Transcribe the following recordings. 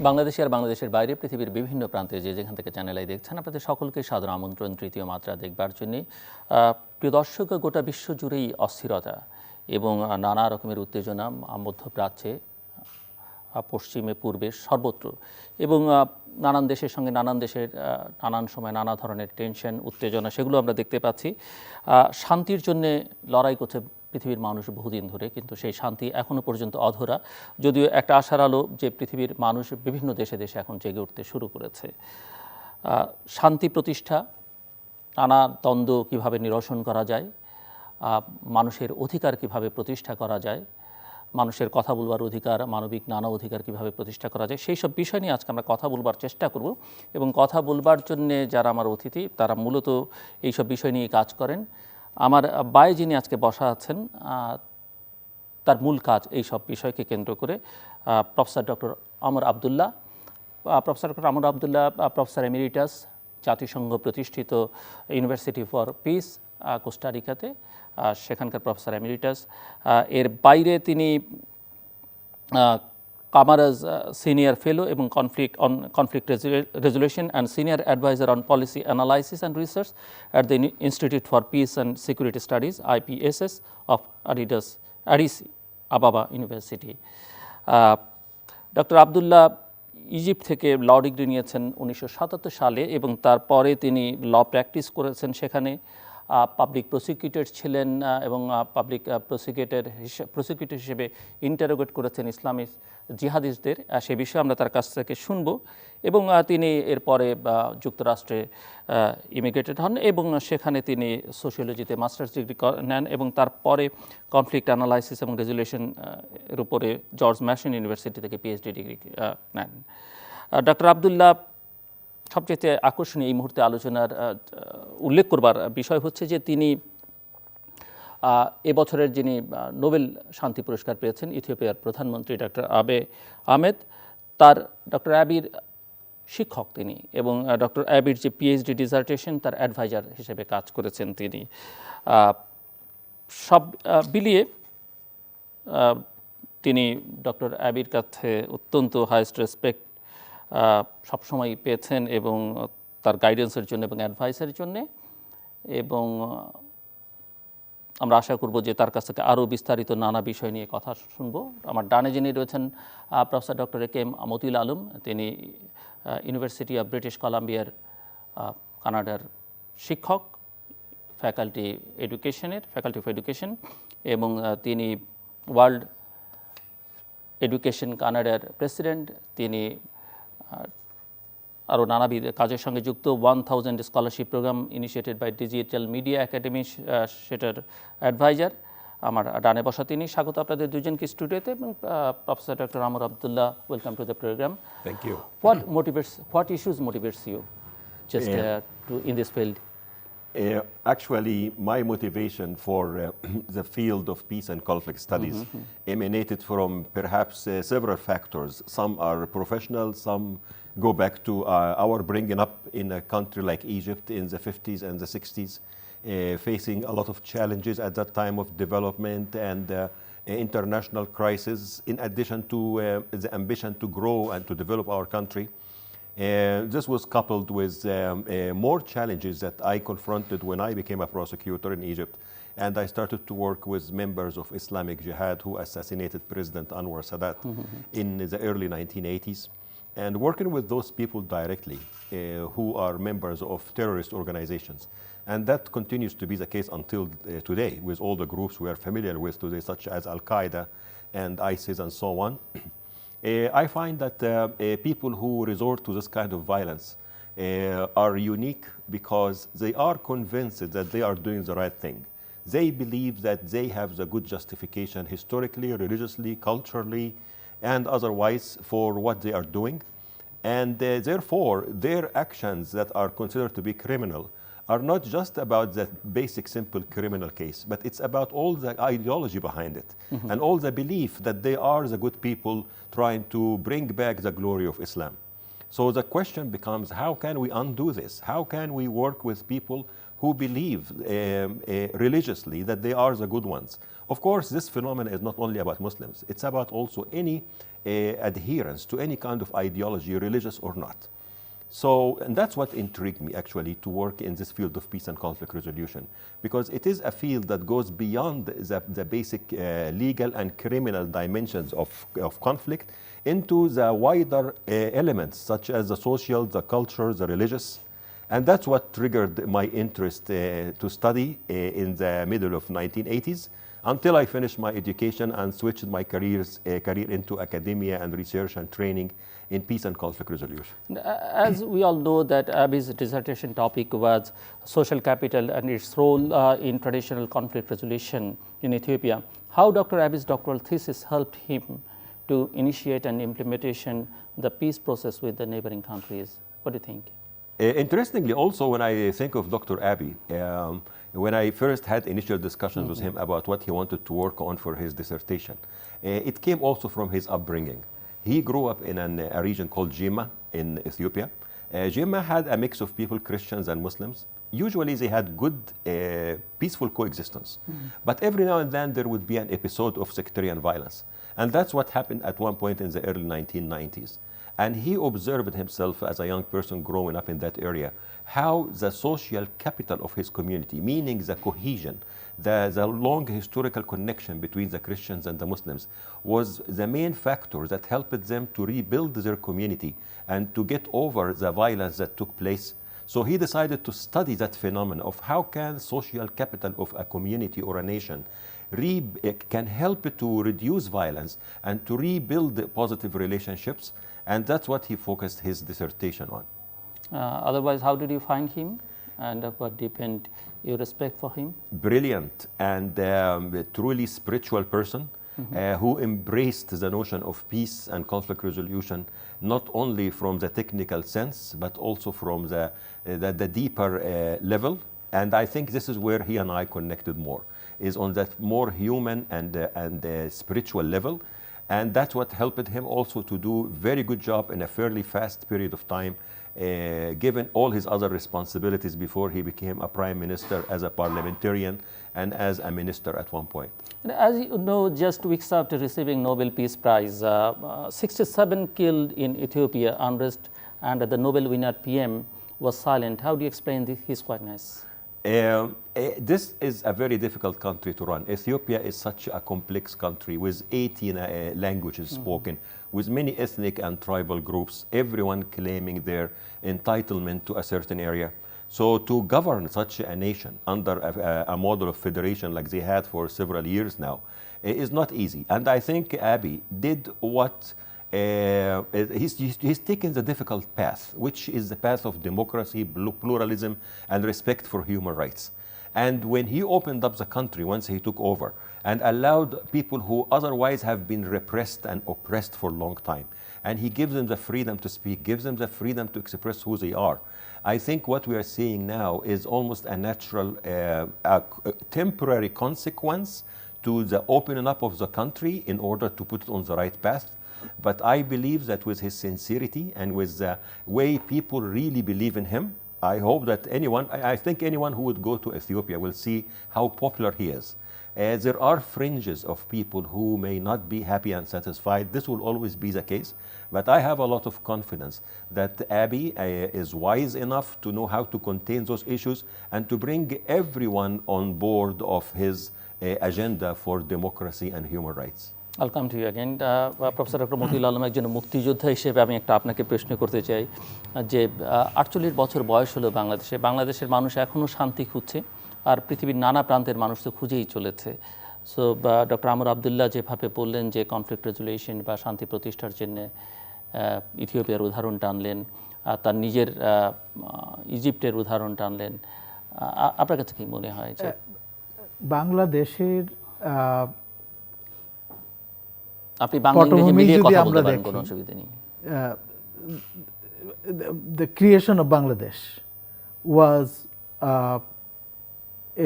বাংলাদেশে আর বাংলাদেশের বাইরে পৃথিবীর বিভিন্ন প্রান্তে যে যেখান থেকে চ্যানেল আই দেখছেন আপনাদের সকলকে সাদর আমন্ত্রণ তৃতীয় মাত্রা দেখবার জন্য। প্রিয় দর্শক, গোটা বিশ্ব জুড়েই অস্থিরতা এবং নানা রকমের উত্তেজনা মধ্যপ্রাচ্যে, পশ্চিমে, পূর্বে, সর্বত্র, এবং নানান দেশের সঙ্গে নানান দেশের নানান সময় নানা ধরনের টেনশন, উত্তেজনা, সেগুলো আমরা দেখতে পাচ্ছি। শান্তির জন্যে লড়াই করছে পৃথিবীর মানুষ বহুদিন ধরে, কিন্তু সেই শান্তি এখনও পর্যন্ত অধরা। যদিও একটা আশার আলো যে পৃথিবীর মানুষ বিভিন্ন দেশে দেশে এখন জেগে উঠতে শুরু করেছে। শান্তি প্রতিষ্ঠা, নানা দ্বন্দ্ব কীভাবে নিরসন করা যায়, মানুষের অধিকার কিভাবে প্রতিষ্ঠা করা যায়, মানুষের কথা বলবার অধিকার, মানবিক নানা অধিকার কিভাবে প্রতিষ্ঠা করা যায়, সেই সব বিষয় নিয়ে আজকে আমরা কথা বলবার চেষ্টা করব। এবং কথা বলবার জন্যে যারা আমার অতিথি তারা মূলত এইসব বিষয় নিয়ে কাজ করেন। আমার বায়ে যিনি আজকে বসা আছেন, তার মূল কাজ এই সব বিষয়কে কেন্দ্র করে। প্রফেসর ডক্টর আমর আবদুল্লা। প্রফেসর ডক্টর আমর আবদুল্লা প্রফেসর এমিরিটাস, জাতিসংঘ প্রতিষ্ঠিত ইউনিভার্সিটি ফর পিস, কোস্টারিকাতে, সেখানকার প্রফেসর এমিরিটাস। এর বাইরে তিনি কামারাজ সিনিয়র ফেলো এবং conflict resolution and senior advisor on policy analysis and research at the institute for peace and security studies IPSS of Addis Ababa university. Doctor Abdullah Egypt থেকে law degree নিয়েছেন 1977 সালে এবং তারপরে তিনি ল প্র্যাকটিস করেছেন সেখানে। Public prosecutor ছিলেন এবং পাবলিক প্রসিকিউটর হিসেবে ইন্টারোগেট করেছেন ইসলামী জিহাদিস্টদের। সে বিষয়ে আমরা তার কাছ থেকে শুনব। এবং তিনি এরপরে যুক্তরাষ্ট্রে ইমিগ্রেটেড হন এবং সেখানে তিনি সোশিওলজিতে মাস্টার্স ডিগ্রি নেন এবং তারপরে কনফ্লিক্ট অ্যানালাইসিস এবং রেজুলেশন এর উপরে জর্জ ম্যাশন ইউনিভার্সিটি থেকে PhD ডিগ্রি নেন। ডক্টর আবদুল্লাহ সবচেয়ে আকর্ষণীয় এই মুহূর্তে আলোচনার উল্লেখ করবার বিষয় হচ্ছে যে তিনি এবছরের যিনি নোবেল শান্তি পুরস্কার পেয়েছেন, ইথিওপিয়ার প্রধানমন্ত্রী ডক্টর আবে আহমেদ, তার ডক্টর অ্যাবির শিক্ষক তিনি এবং ডক্টর অ্যাবির যে PhD ডিসার্টেশন তার অ্যাডভাইজার হিসেবে কাজ করেছেন তিনি। সব বিলিয়ে তিনি ডক্টর অ্যাবির কাছে অত্যন্ত হাইয়েস্ট রেসপেক্ট সবসময় পেয়েছেন এবং তার গাইডেন্সের জন্য এবং অ্যাডভাইসের জন্যে। এবং আমরা আশা করব যে তার কাছ থেকে আরও বিস্তারিত নানা বিষয় নিয়ে কথা শুনব। আমার ডানে যিনি রয়েছেন professor doctor A K M. Motiul Alam, তিনি ইউনিভার্সিটি অফ ব্রিটিশ কলাম্বিয়ার কানাডার শিক্ষক, ফ্যাকাল্টি অফ এডুকেশন, এবং তিনি ওয়ার্ল্ড এডুকেশন কানাডার প্রেসিডেন্ট। তিনি আরও নানাবিধ কাজের সঙ্গে যুক্ত। 1000 scholarship program initiated by digital media academy, সেটার অ্যাডভাইজার। আমার ডানে বসা তিনি। স্বাগত আপনাদের দুজনকে স্টুডিওতে। এবং professor doctor Amr Abdullah, welcome to the program. Thank you. What issues motivates you just in this field? Actually, my motivation for the field of peace and conflict studies emanated from perhaps several factors. Some are professional, some go back to our bringing up in a country like Egypt in the 50s and the 60s, facing a lot of challenges at that time of development and international crisis, in addition to the ambition to grow and to develop our country. This was coupled with more challenges that I confronted when I became a prosecutor in Egypt, and I started to work with members of Islamic Jihad who assassinated President Anwar Sadat in the early 1980s, and working with those people directly who are members of terrorist organizations. And that continues to be the case until today with all the groups we are familiar with today, such as Al-Qaeda and ISIS and so on. I find that people who resort to this kind of violence are unique because they are convinced that they are doing the right thing. They believe that they have the good justification historically, religiously, culturally, and otherwise for what they are doing. And therefore, their actions that are considered to be criminal are not just about that basic, simple criminal case, but it's about all the ideology behind it and all the belief that they are the good people trying to bring back the glory of Islam. So the question becomes, how can we undo this? How can we work with people who believe religiously that they are the good ones. Of course, this phenomenon is not only about Muslims, it's about also any adherence to any kind of ideology, religious or not. So, and that's what intrigued me actually to work in this field of peace and conflict resolution, because it is a field that goes beyond the basic legal and criminal dimensions of conflict into the wider elements such as the social, the culture, the religious. And that's what triggered my interest to study in the middle of 1980s until I finished my education and switched my career into academia and research and training in peace and conflict resolution. As we all know that Abi's dissertation topic was social capital and its role in traditional conflict resolution in Ethiopia. How Dr. Abi's doctoral thesis helped him to initiate and implementation the peace process with the neighboring countries? What do you think? Interestingly, also when I think of Dr. Abi, when I first had initial discussions with him about what he wanted to work on for his dissertation, it came also from his upbringing. He grew up in a region called Jimma in Ethiopia. Jimma had a mix of people, Christians and Muslims. Usually they had good, peaceful coexistence. But every now and then there would be an episode of sectarian violence. And that's what happened at one point in the early 1990s. And he observed himself as a young person growing up in that area, how the social capital of his community, meaning the cohesion, the long historical connection between the Christians and the Muslims, was the main factor that helped them to rebuild their community and to get over the violence that took place. So he decided to study that phenomenon of how can social capital of a community or a nation can help to reduce violence and to rebuild positive relationships. And that's what he focused his dissertation on. Otherwise, how did you find him? And what deepened your respect for him? Brilliant and a truly spiritual person who embraced the notion of peace and conflict resolution, not only from the technical sense, but also from the deeper level. And I think this is where he and I connected more, is on that more human and spiritual level. And that's what helped him also to do a very good job in a fairly fast period of time, given all his other responsibilities before he became a prime minister, as a parliamentarian, and as a minister at one point. And as you know, just weeks after receiving Nobel Peace Prize, 67 killed in Ethiopia, unrest, and the Nobel winner PM was silent. How do you explain his quietness? This is a very difficult country to run. Ethiopia is such a complex country with 18 languages spoken, with many ethnic and tribal groups, everyone claiming their entitlement to a certain area. So to govern such a nation under a model of federation like they had for several years now is not easy. And I think Abiy did what he's taken the difficult path, which is the path of democracy, pluralism, and respect for human rights. And when he opened up the country once he took over and allowed people who otherwise have been repressed and oppressed for a long time, and he gives them the freedom to speak, gives them the freedom to express who they are, I think what we are seeing now is almost a natural, temporary consequence to the opening up of the country in order to put it on the right path. But I believe that with his sincerity and with the way people really believe in him, I hope that I think anyone who would go to Ethiopia will see how popular he is. There are fringes of people who may not be happy and satisfied. This will always be the case. But I have a lot of confidence that Abiy is wise enough to know how to contain those issues and to bring everyone on board of his agenda for democracy and human rights. I'll come to you again. Professor Dr. Matiul Alam একজন মুক্তিযোদ্ধা হিসেবে আমি একটা আপনাকে প্রশ্ন করতে চাই যে 48 বছর বয়স হলো বাংলাদেশের মানুষ এখনো শান্তি খুঁজছে আর পৃথিবীর নানা প্রান্তের মানুষ তো খুঁজেই চলেছে। সো ডক্টর আমর আবদুল্লাহ যেভাবে বললেন যে কনফ্লিক্ট রেজুলেশন বা শান্তি প্রতিষ্ঠার জন্য ইথিওপিয়ার উদাহরণ টানলেন, তার নিজের ইজিপ্টের উদাহরণ টানলেন, আপনার কাছে কি মনে হয় যে বাংলাদেশের আপনি বাংলা ইংরেজি মিলিয়ে কথা বলতে পারেন, কোনো অসুবিধা নেই। The creation of Bangladesh was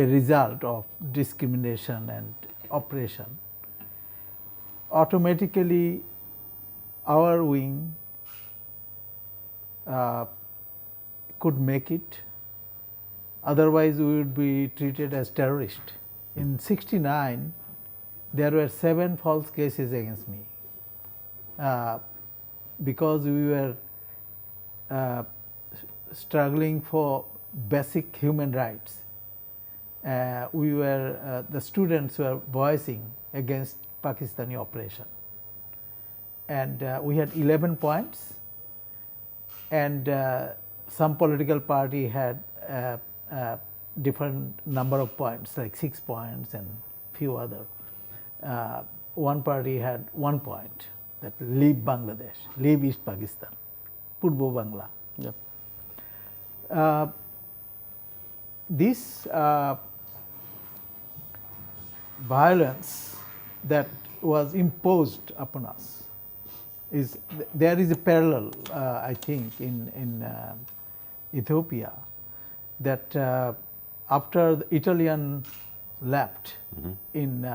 a result of discrimination and oppression. Automatically, our wing could make it Otherwise, we would be treated as terrorists. In '69, there were 7 false cases against me because we were struggling for basic human rights. The students were voicing against Pakistani oppression. And we had 11 points, and some political party had different number of points, like 6 points and few other. One party had 1 point, that leave Bangladesh, leave East Pakistan, Purbo Bangla. Yep. This violence that was imposed upon us there is a parallel, I think, in Ethiopia, that after the Italian left in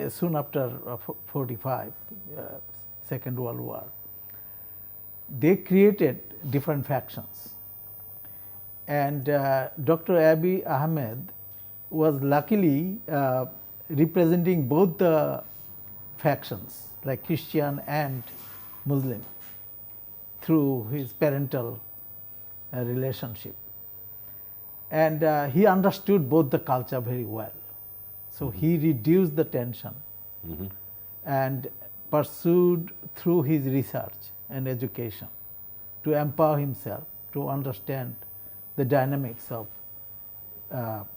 soon after 45, Second World War, they created different factions. And Dr. Abiy Ahmed was luckily representing both the factions, like Christian and Muslim, through his parental relationship. And he understood both the culture very well. So he reduced the tension and pursued through his research and education to empower himself to understand the dynamics of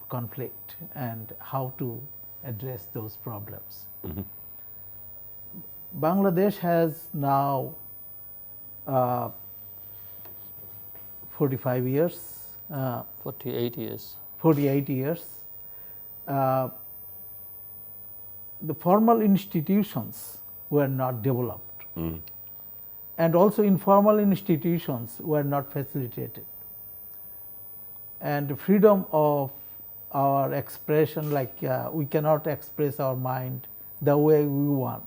conflict and how to address those problems. Bangladesh has now 45 years. 48 years. 48 years. The formal institutions were not developed. And also informal institutions were not facilitated. And freedom of our expression, like we cannot express our mind the way we want.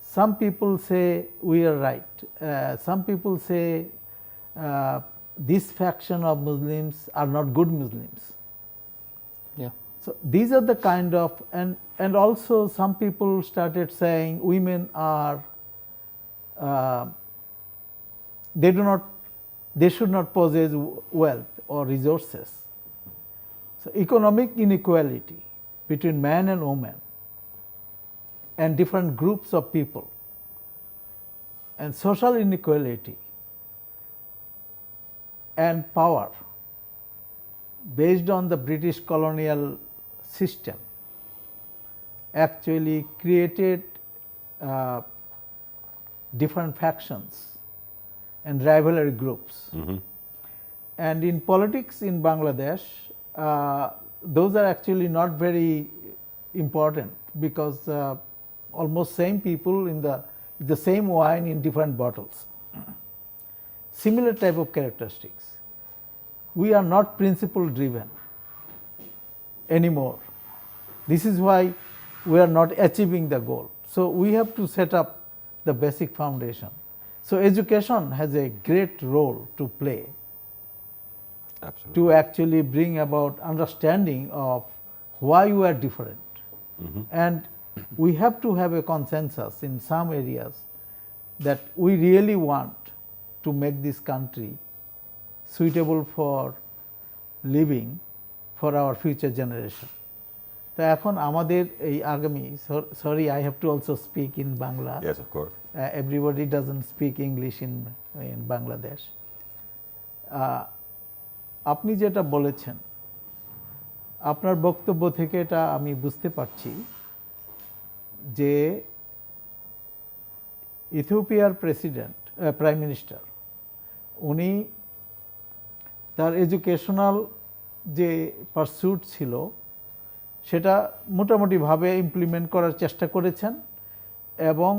Some people say we are right. Some people say this faction of Muslims are not good Muslims. Yeah. So these are the kind of, and also some people started saying women are, they should not possess wealth or resources. So economic inequality between man and woman and different groups of people, and social inequality and power based on the British colonial system actually created different factions and rivalry groups. And in politics in Bangladesh, those are actually not very important, because almost same people in the same wine in different bottles. Similar type of characteristics. We are not principle driven anymore. This is why we are not achieving the goal. So we have to set up the basic foundation. So education has a great role to play. Absolutely. To actually bring about understanding of why we are different. And we have to have a consensus in some areas that we really want to make this country suitable for living for our future generation. তো এখন আমাদের এই আগামী, sorry, I have to also speak in Bangla. Yes, of course. Everybody doesn't speak English in Bangladesh. আপনি যেটা বলেছেন, আপনার বক্তব্য থেকে এটা আমি বুঝতে পারছি যে ইথিওপিয়ার প্রাইম মিনিস্টার, উনি তার এডুকেশনাল যে পারস্যুট ছিল সেটা মোটামুটিভাবে ইমপ্লিমেন্ট করার চেষ্টা করেছেন, এবং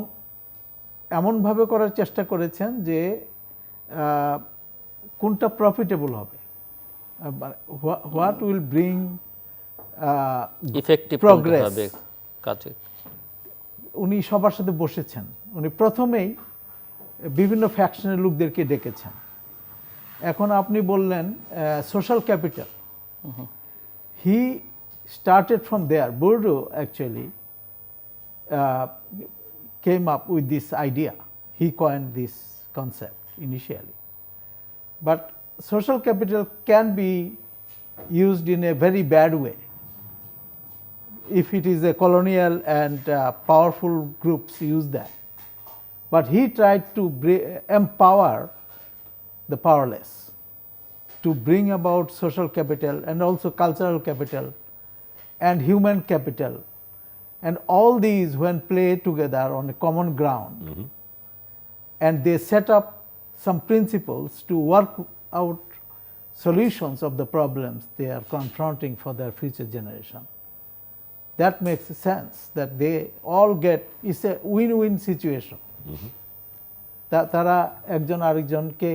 এমনভাবে করার চেষ্টা করেছেন যে কোনটা প্রফিটেবল হবে, what will bring effective progress. কাজে উনি সবার সাথে বসেছেন। উনি প্রথমেই বিভিন্ন ফ্যাকশনের লোকদেরকে ডেকেছেন এখন আপনি বললেন social capital. He started from there. Bourdieu actually came up with this idea. He coined this concept initially. But social capital can be used in a very bad way. If it is a colonial and powerful groups use that. But he tried to empower the powerless, to bring about social capital and also cultural capital and human capital. And all these when played together on a common ground, and they set up some principles to work out solutions of the problems they are confronting for their future generation. That makes sense that they all get, it's a win-win situation. তারা একজন আরেকজনকে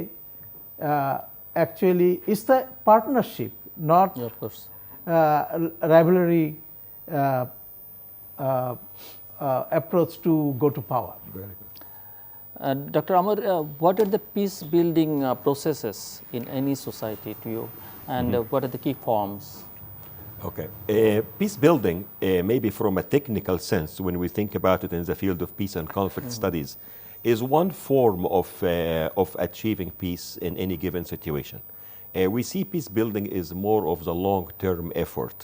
actually it's the partnership, not Yeah, of course. Rivalry approach to go to power. Very good. Dr. Amr, what are the peace building processes in any society to you, and what are the key forms? Okay. Peace building, maybe from a technical sense, when we think about it in the field of peace and conflict studies, is one form of achieving peace in any given situation. We see peace building is more of the long-term effort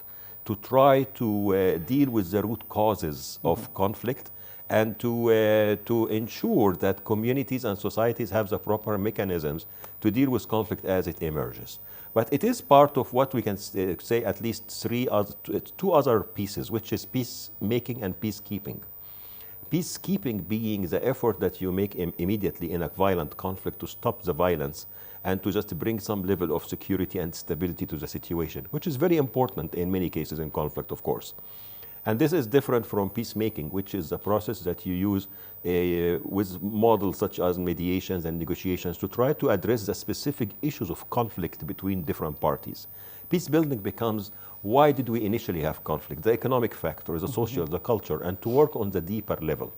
to try to deal with the root causes of conflict and to ensure that communities and societies have the proper mechanisms to deal with conflict as it emerges. But it is part of what we can say at least two other pieces, which is peacemaking and peacekeeping. Peacekeeping being the effort that you make immediately in a violent conflict to stop the violence and to just bring some level of security and stability to the situation, which is very important in many cases in conflict, of course. And this is different from peacemaking, which is a process that you use with models such as mediations and negotiations to try to address the specific issues of conflict between different parties. Peace building becomes, why did we initially have conflict? The economic factors, the social, the culture, and to work on the deeper level.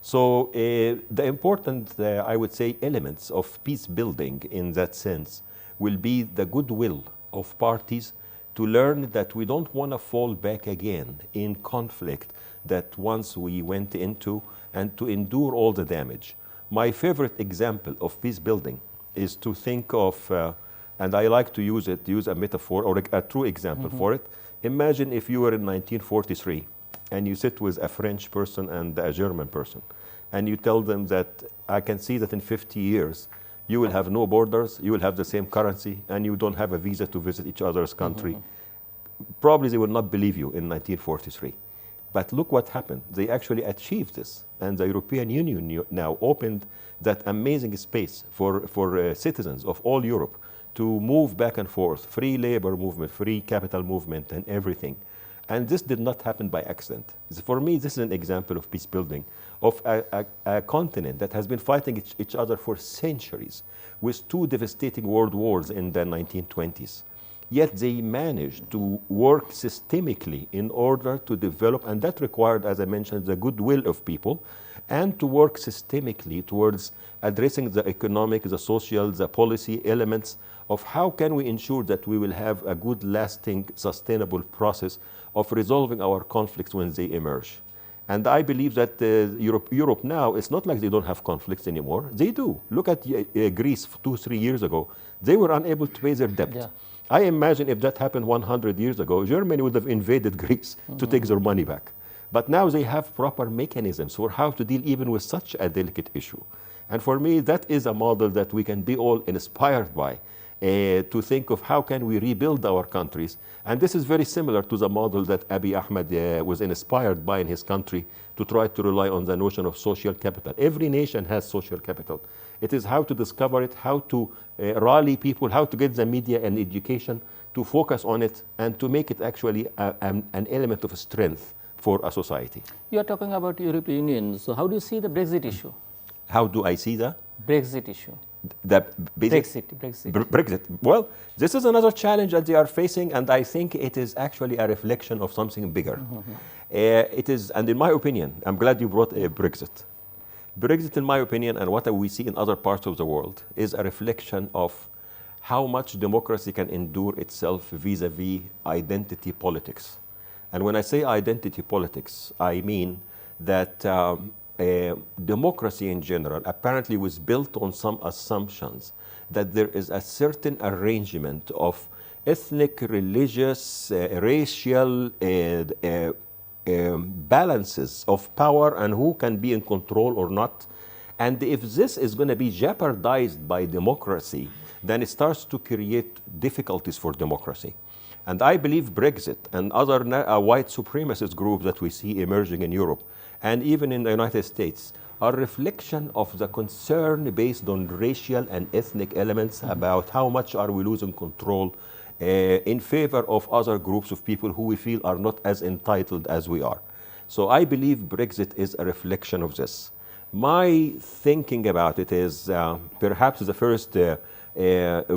So the important, I would say, elements of peace building in that sense will be the goodwill of parties to learn that we don't want to fall back again in conflict that once we went into, and to endure all the damage. My favorite example of peace building is to think of, and I like to use a metaphor or a true example for it. Imagine if you were in 1943 and you sit with a French person and a German person, and you tell them that I can see that in 50 years you will have no borders, you will have the same currency, and you don't have a visa to visit each other's country. Probably they will not believe you in 1943. But look what happened. They actually achieved this, and the European Union now opened that amazing space for citizens of all Europe to move back and forth, free labor movement, free capital movement, and everything. And this did not happen by accident. For me, this is an example of peace building, of a continent that has been fighting each other for centuries with two devastating world wars in the 1920s. Yet they managed to work systemically in order to develop, and that required, as I mentioned, the goodwill of people, and to work systemically towards addressing the economic, the social, the policy elements of how can we ensure that we will have a good, lasting, sustainable process of resolving our conflicts when they emerge. And I believe that Europe now, it's not like they don't have conflicts anymore. They do. Look at Greece 2-3 years ago. They were unable to pay their debt. Yeah. I imagine if that happened 100 years ago, Germany would have invaded Greece to take their money back. But now they have proper mechanisms for how to deal even with such a delicate issue. And for me, that is a model that we can be all inspired by, to think of how can we rebuild our countries. And this is very similar to the model that Abiy Ahmed was inspired by in his country to try to rely on the notion of social capital. Every nation has social capital. It is how to discover it, how to rally people, how to get the media and education to focus on it and to make it actually an element of strength for a society. You are talking about European Union, so how do you see the Brexit issue? How do I see the? Brexit issue. The Brexit. Well, this is another challenge that they are facing, and I think it is actually a reflection of something bigger. It is, and in my opinion, I'm glad you brought Brexit. Brexit, in my opinion, and what we see in other parts of the world, is a reflection of how much democracy can endure itself vis-a-vis identity politics. And when I say identity politics, I mean that democracy in general apparently was built on some assumptions that there is a certain arrangement of ethnic, religious, racial balances of power and who can be in control or not. And if this is going to be jeopardized by democracy, then it starts to create difficulties for democracy. And I believe Brexit and other white supremacist groups that we see emerging in Europe and even in the United States are a reflection of the concern based on racial and ethnic elements about how much are we losing control in favor of other groups of people who we feel are not as entitled as we are. So I believe Brexit is a reflection of this. My thinking about it is perhaps the first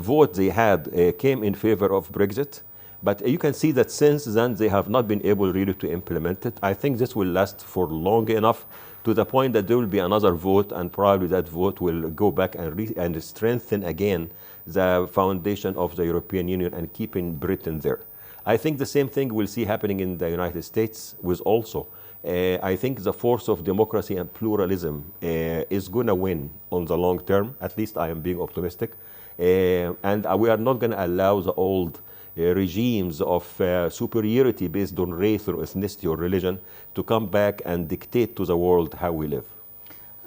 vote they had came in favor of Brexit. But you can see that since then they have not been able really to implement it. I think this will last for long enough to the point that there will be another vote, and probably that vote will go back and strengthen again the foundation of the European Union and keeping Britain there. I think the same thing we'll see happening in the United States with also. I think the force of democracy and pluralism is going to win on the long term. At least I am being optimistic. And we are not going to allow the old regimes of superiority based on race or ethnicity or religion to come back and dictate to the world how we live.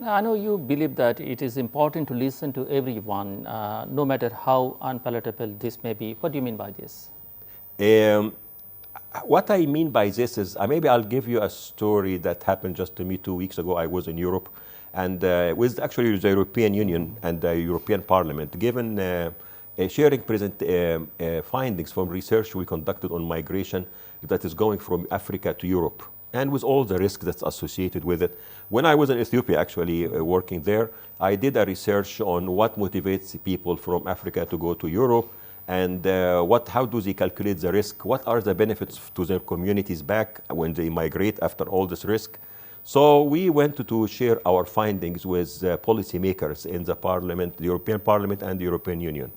I know you believe that it is important to listen to everyone, no matter how unpalatable this may be. What do you mean by this? What I mean by this is, maybe I'll give you a story that happened just to me 2 weeks ago. I was in Europe, and with actually the European Union and the European Parliament, given sharing findings from research we conducted on migration that is going from Africa to Europe, and with all the risk that's associated with it. When I was in Ethiopia, actually working there, I did a research on what motivates people from Africa to go to Europe, and how do they calculate the risk? What are the benefits to their communities back when they migrate after all this risk? So we went to share our findings with policymakers in the Parliament, the European Parliament and the European Union.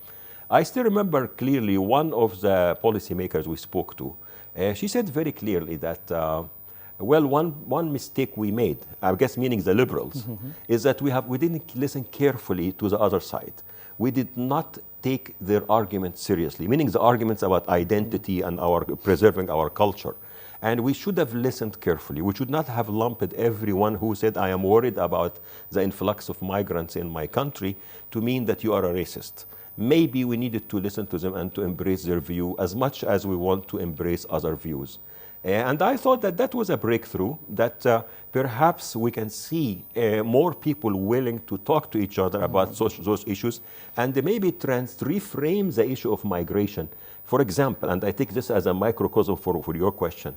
I still remember clearly one of the policymakers we spoke to. She said very clearly that, one mistake we made, I guess meaning the liberals, is that we didn't listen carefully to the other side. We did not take their arguments seriously, meaning the arguments about identity and preserving our culture. And we should have listened carefully. We should not have lumped everyone who said, I am worried about the influx of migrants in my country, to mean that you are a racist. Maybe we needed to listen to them and to embrace their view as much as we want to embrace other views. And I thought that that was a breakthrough, that perhaps we can see more people willing to talk to each other about those issues, and maybe reframe the issue of migration. For example, and I take this as a microcosm for your question,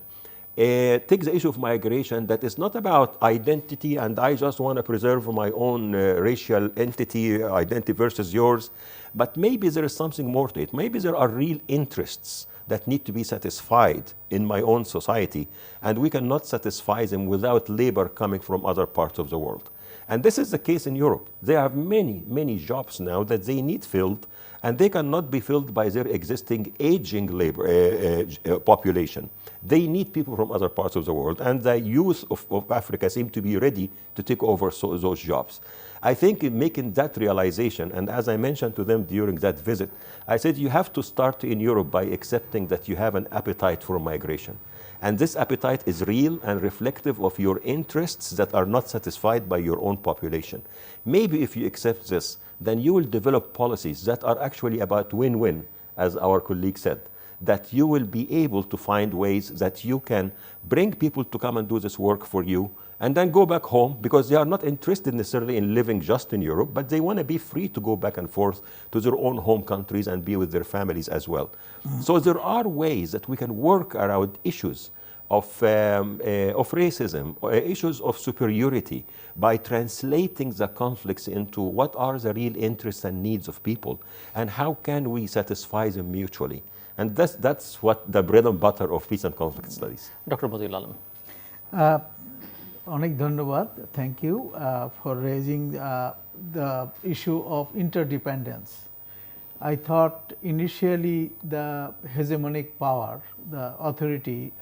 take the issue of migration that is not about identity and I just want to preserve my own racial identity versus yours, but maybe there is something more to it. Maybe there are real interests that need to be satisfied in my own society, and we cannot satisfy them without labor coming from other parts of the world. And this is the case in Europe. They have many, many jobs now that they need filled, and they cannot be filled by their existing aging labor population. They need people from other parts of the world, and the youth of Africa seem to be ready to take over those jobs. I think in making that realization, and as I mentioned to them during that visit, I said you have to start in Europe by accepting that you have an appetite for migration. And this appetite is real and reflective of your interests that are not satisfied by your own population. Maybe if you accept this, then you will develop policies that are actually about win-win, as our colleague said, that you will be able to find ways that you can bring people to come and do this work for you, and then go back home, because they are not interested necessarily in living just in Europe, but they want to be free to go back and forth to their own home countries and be with their families as well. So there are ways that we can work around issues of racism, issues of superiority, by translating the conflicts into what are the real interests and needs of people, and how can we satisfy them mutually. And that's what the bread and butter of peace and conflict studies. Dr. Matiul Alam. অনেক ধন্যবাদ, thank you for raising the issue of interdependence. I thought initially the hegemonic power, the authority,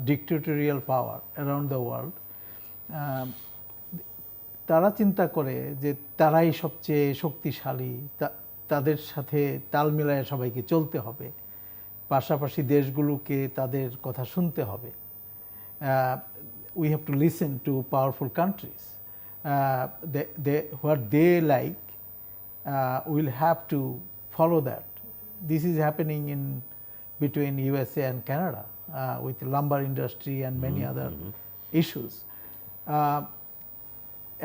dictatorial power around the world, তারা চিন্তা করে যে তারাই সবচেয়ে শক্তিশালী, তাদের সাথে তাল মিলায়ে সবাইকে চলতে হবে, পাশাপাশি দেশগুলোকে তাদের কথা শুনতে হবে। We have to listen to powerful countries. What they like, we'll have to follow that. This is happening in between USA and Canada with the lumber industry and many other issues.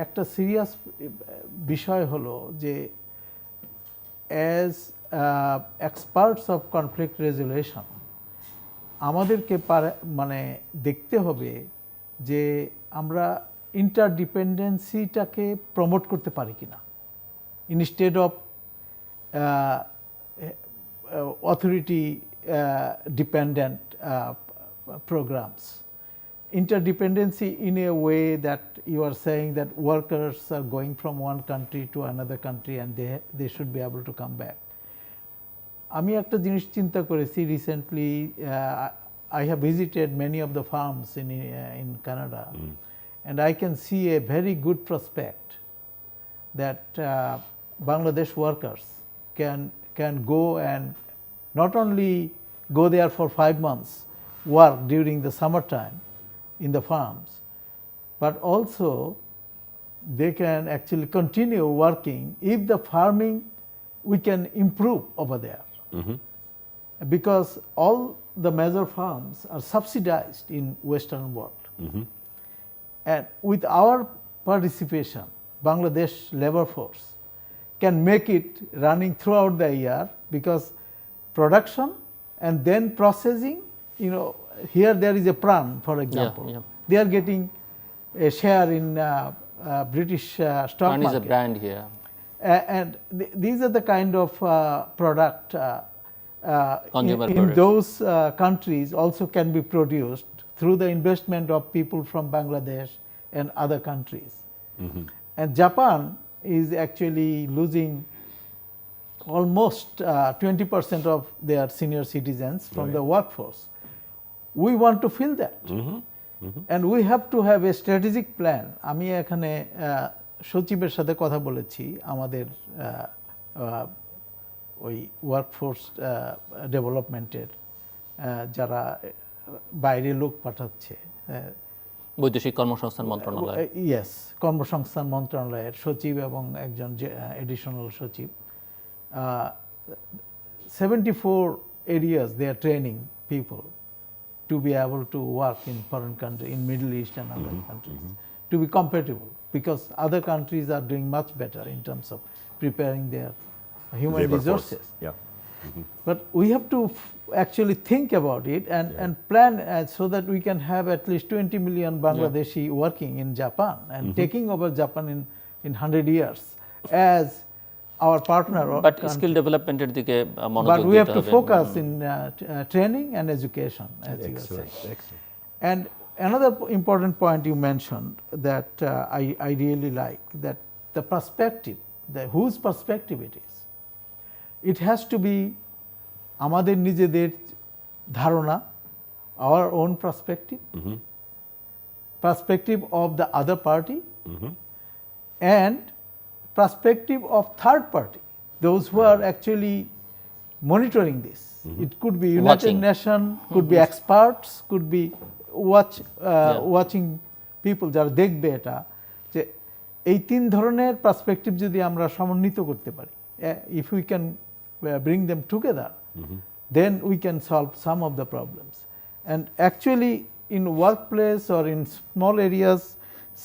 একটা serious বিষয় হলো যে as experts of conflict resolution আমাদেরকে মানে দেখতে হবে যে আমরা ইন্টারডিপেন্ডেন্সিটাকে প্রমোট করতে পারি কিনা, instead of authority dependent programs. Interdependency in a way that you are saying that workers are going from one country to another country and they should be able to come back. আমি একটা জিনিস চিন্তা করেছি recently, I have visited many of the farms in Canada, and I can see a very good prospect that Bangladesh workers can go and not only go there for 5 months, work during the summertime in the farms, but also they can actually continue working if the farming we can improve over there. Because all the major farms are subsidized in Western world. And with our participation, Bangladesh labor force can make it running throughout the year, because production and then processing, you know, here there is a pran, for example. They are getting a share in British stock Pran market. is a brand here. And these are the kind of product Consumer in those countries also can be produced through the investment of people from Bangladesh and other countries. And Japan is actually losing almost 20% of their senior citizens from the workforce. We want to fill that. And we have to have a strategic plan. আমি এখানে সচিবের সাথে কথা বলেছি, আমাদের ওই workforce ডেভেলপমেন্টের যারা বাইরে লোক পাঠাচ্ছে, বৈদেশিক কর্মসংস্থান মন্ত্রণালয়, ইয়েস, কর্মসংস্থান মন্ত্রণালয়ের সচিব এবং একজন এডিশনাল সচিব, 74 areas they are training people to be able to work in foreign countries, in Middle East and other countries, to be compatible, because other countries are doing much better in terms of preparing their human Labor resources. force. Yeah. But we have to actually think about it and plan so that we can have at least 20 million Bangladeshi working in Japan and taking over Japan in 100 years as our partner. But skill development এর দিকে মনোযোগ But দিতে হবে। we have to focus in training and education, as you are saying. Excellent. And another important point you mentioned that I really like, that the perspective, whose perspective it is. It has to be আমাদের নিজেদের ধারণা, our own perspective, perspective of the other party, and perspective of third party, those who are actually monitoring this. It could be United Watching. Nations, could be experts, could be watching people যারা দেখবে এটা, যে এই তিন ধরনের perspective যদি আমরা সমন্বিত করতে পারি, if we can bring them together, then we can solve some of the problems. And actually in workplace or in small areas,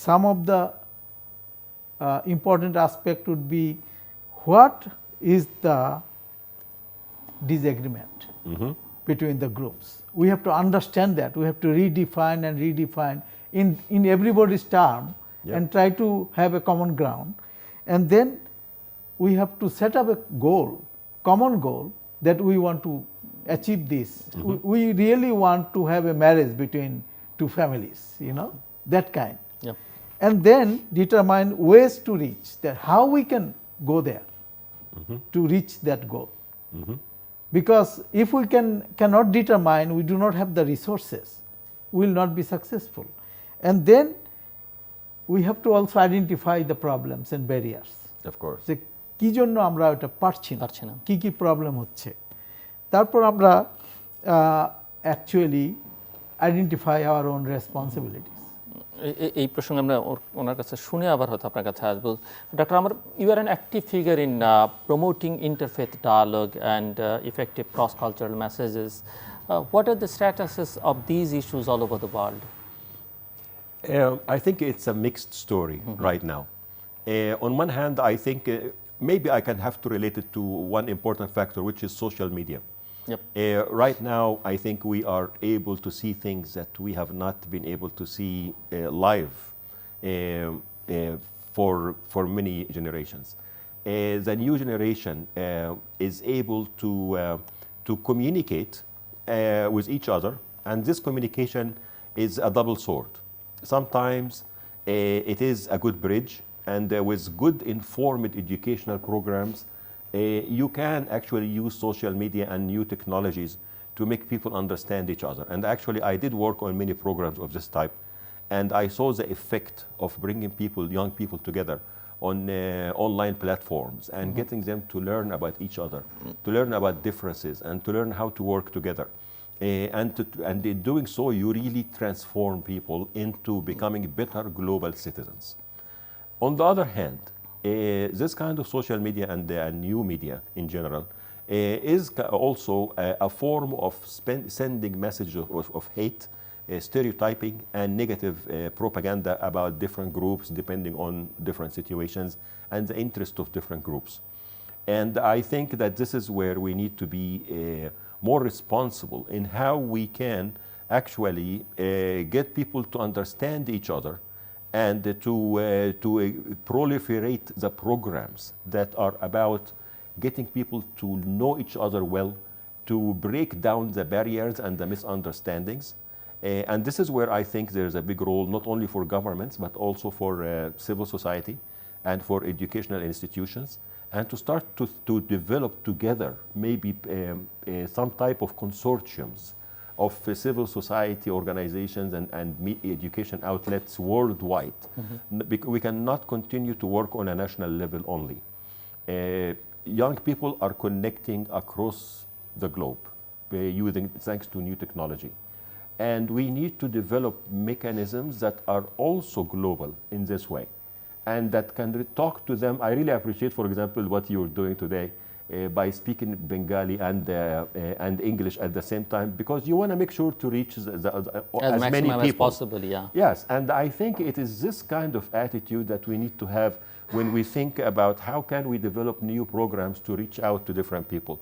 some of the important aspect would be, what is the disagreement between the groups. We have to understand that. We have to redefine and redefine in everybody's term and try to have a common ground. And then we have to set up a goal, common goal, that we want to achieve this. We really want to have a marriage between two families, you know, that kind. And then determine ways to reach that, how we can go there to reach that goal. Because if we cannot determine, we do not have the resources, we will not be successful. And then we have to also identify the problems and barriers. Of course. যে কি জন্য আমরা এটা পারছি না, কি কি problem হচ্ছে, তারপর আমরা actually identify our own responsibilities. এই প্রসঙ্গে আমরা ওনার কাছে শুনে আবার হয়তো আপনার কাছে আসবো। Doctor Amr, you are an active figure in promoting interfaith dialogue and effective cross cultural messages. What are the statuses of these issues all over the world? I think it's a mixed story right now. On one hand, I think maybe I can have to relate it to one important factor, which is social media. Yep. Right now, I think we are able to see things that we have not been able to see live for many generations. The new generation is able to communicate with each other, and this communication is a double sword. Sometimes it is a good bridge, and with good informed educational programs, you can actually use social media and new technologies to make people understand each other. And actually, I did work on many programs of this type, and I saw the effect of bringing people, young people together on online platforms and getting them to learn about each other, to learn about differences, and to learn how to work together. And in doing so, you really transform people into becoming better global citizens. On the other hand, this kind of social media and new media in general is also a form of sending messages of hate, stereotyping, and negative propaganda about different groups depending on different situations and the interest of different groups. And I think that this is where we need to be more responsible in how we can actually get people to understand each other and to proliferate the programs that are about getting people to know each other well, to break down the barriers and the misunderstandings. And this is where I think there's a big role, not only for governments, but also for civil society and for educational institutions, and to start to develop together maybe some type of consortiums of civil society organizations and education outlets worldwide. We cannot continue to work on a national level only. Young people are connecting across the globe thanks to new technology. And we need to develop mechanisms that are also global in this way, and that can talk to them. I really appreciate, for example, what you're doing today by speaking Bengali and English at the same time, because you want to make sure to reach as many people as possible. Yeah. Yes, and I think it is this kind of attitude that we need to have when we think about how can we develop new programs to reach out to different people.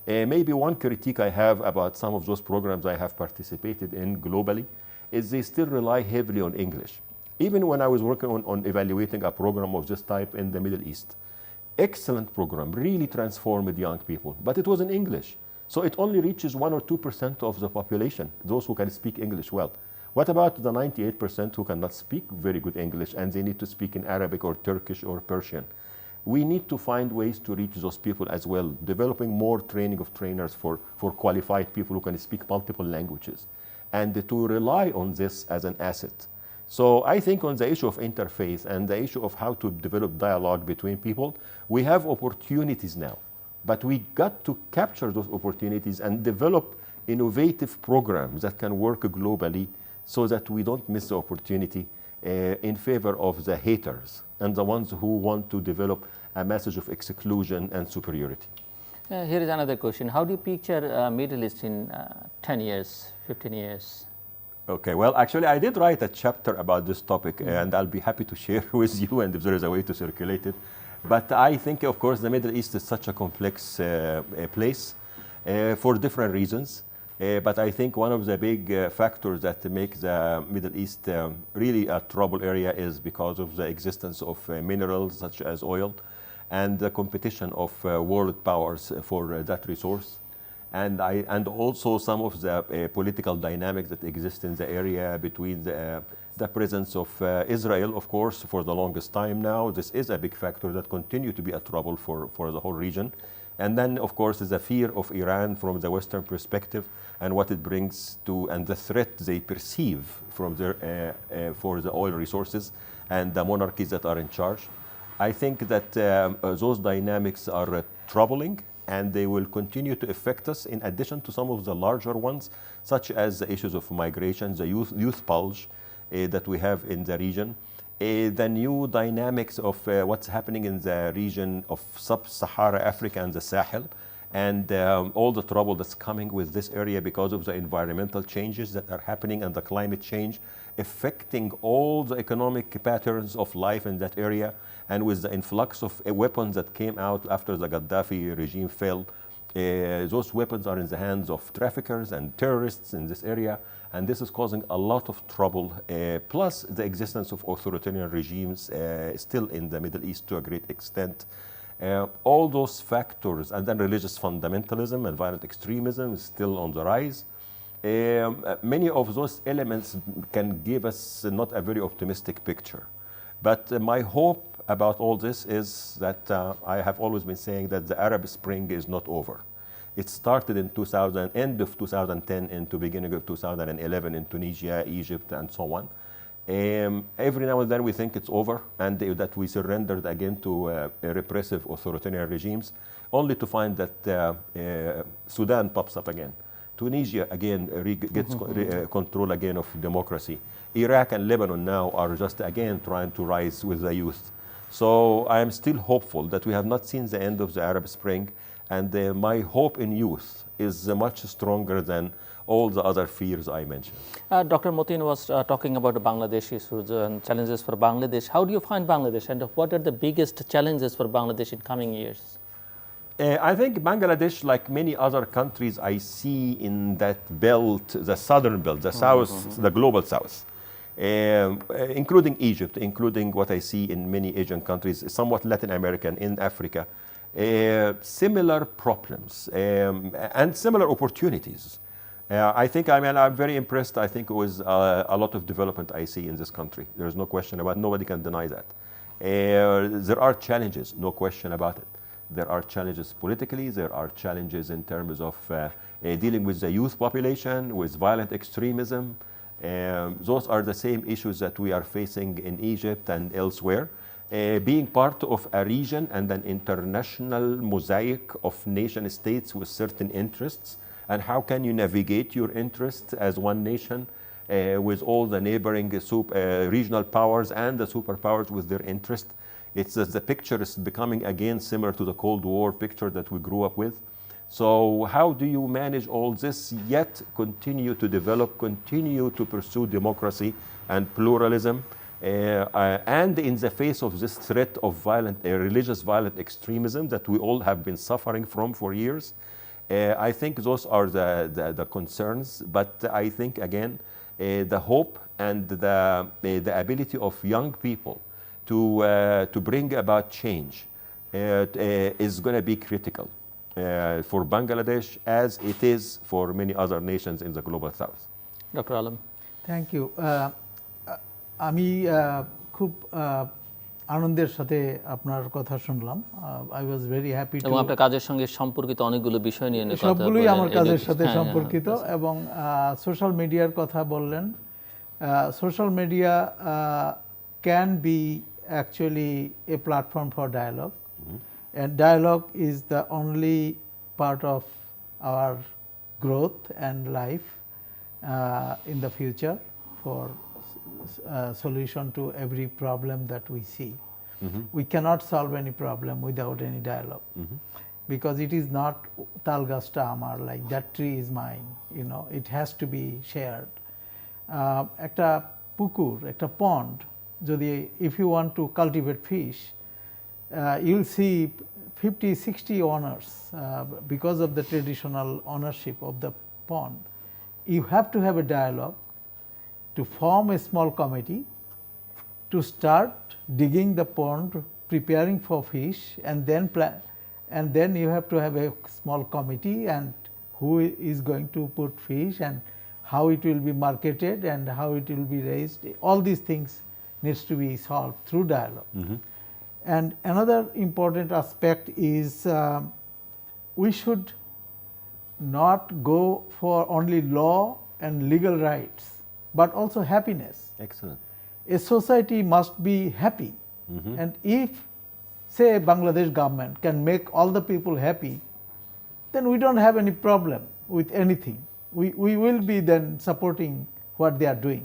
Maybe one critique I have about some of those programs I have participated in globally is they still rely heavily on English. Even when I was working on evaluating a program of this type in the Middle East, excellent program, really transformed young people, but it was in English. So it only reaches 1 or 2% of the population, those who can speak English well. What about the 98% who cannot speak very good English and they need to speak in Arabic or Turkish or Persian? We need to find ways to reach those people as well, developing more training of trainers for qualified people who can speak multiple languages, and to rely on this as an asset. So I think on the issue of interfaith and the issue of how to develop dialogue between people, we have opportunities now, but we got to capture those opportunities and develop innovative programs that can work globally so that we don't miss the opportunity in favor of the haters and the ones who want to develop a message of exclusion and superiority. Here is another question. How do you picture Middle East in 10 years, 15 years? Okay, well, actually, I did write a chapter about this topic, and I'll be happy to share with you, and if there is a way to circulate it. But I think, of course, the Middle East is such a complex place for different reasons. But I think one of the big factors that make the Middle East really a trouble area is because of the existence of minerals such as oil and the competition of world powers for that resource. And also some of the political dynamics that exist in the area between the presence of Israel, of course, for the longest time now. This is a big factor that continue to be a trouble for the whole region. And then, of course, is the fear of Iran from the Western perspective and what it brings to, and the threat they perceive from their, for the oil resources and the monarchies that are in charge. I think that those dynamics are troubling, and they will continue to affect us in addition to some of the larger ones, such as the issues of migration, the youth bulge that we have in the region, the new dynamics of what's happening in the region of sub-Sahara Africa and the Sahel, and all the trouble that's coming with this area because of the environmental changes that are happening and the climate change affecting all the economic patterns of life in that area. And with the influx of weapons that came out after the Gaddafi regime fell, those weapons are in the hands of traffickers and terrorists in this area, and this is causing a lot of trouble, plus the existence of authoritarian regimes still in the Middle East to a great extent. All those factors, and then religious fundamentalism and violent extremism is still on the rise. Many of those elements can give us not a very optimistic picture. But my hope about all this is that I have always been saying that the Arab Spring is not over. It started in end of 2010 into beginning of 2011 in Tunisia, Egypt, and so on. Every now and then we think it's over and that we surrendered again to repressive authoritarian regimes, only to find that Sudan pops up again. Tunisia again gets control again of democracy. Iraq and Lebanon now are just again trying to rise with the youth. So I am still hopeful that we have not seen the end of the Arab Spring, and my hope in youth is much stronger than all the other fears I mentioned. Dr. Matiul was talking about the Bangladesh issues and challenges for Bangladesh. How do you find Bangladesh, and what are the biggest challenges for Bangladesh in coming years? I think Bangladesh, like many other countries I see in that belt, the southern belt, the south, the global south, including Egypt, including what I see in many Asian countries, somewhat Latin American, in Africa, similar problems and similar opportunities. I think, I'm very impressed, I think, with a lot of development I see in this country. There's no question about it. Nobody can deny that. There are challenges, no question about it. There are challenges politically, there are challenges in terms of dealing with the youth population, with violent extremism. Those are the same issues that we are facing in Egypt and elsewhere. Being part of a region and an international mosaic of nation states with certain interests, and how can you navigate your interests as one nation with all the neighboring regional powers and the superpowers with their interest. It's the picture is becoming again similar to the Cold War picture that we grew up with. So how do you manage all this yet continue to develop, continue to pursue democracy and pluralism, and in the face of this threat of violent, religious violent extremism that we all have been suffering from for years? I think those are the concerns, but I think again the hope and the ability of young people to bring about change is going to be critical for Bangladesh, as it is for many other nations in the global south. Dr. Alam. Thank you. আমি খুব আনন্দের সাথে আপনার কথা শুনলাম। I was very happy to, এবং আপনার কাজের সঙ্গে সম্পর্কিত অনেকগুলো বিষয় নিয়ে কথা সবগুলোই আমার কাজের সাথে সম্পর্কিত, এবং সোশ্যাল মিডিয়ার কথা বললেন। Social media can be actually a platform for dialogue, and dialogue is the only part of our growth and life in the future for solution to every problem that we see. We cannot solve any problem without any dialogue, because it is not tal gasta amar, like that tree is mine, you know, it has to be shared. Ekta pukur, ekta pond, যদি if you want to cultivate fish, you'll see 50-60 owners because of the traditional ownership of the pond. You have to have a dialogue to form a small committee to start digging the pond, preparing for fish, and then you have to have a small committee, and who is going to put fish and how it will be marketed and how it will be raised. All these things needs to be solved through dialogue. And another important aspect is we should not go for only law and legal rights, but also happiness. Excellent. A society must be happy. And if, say, Bangladesh government can make all the people happy, then we don't have any problem with anything. We will be then supporting what they are doing.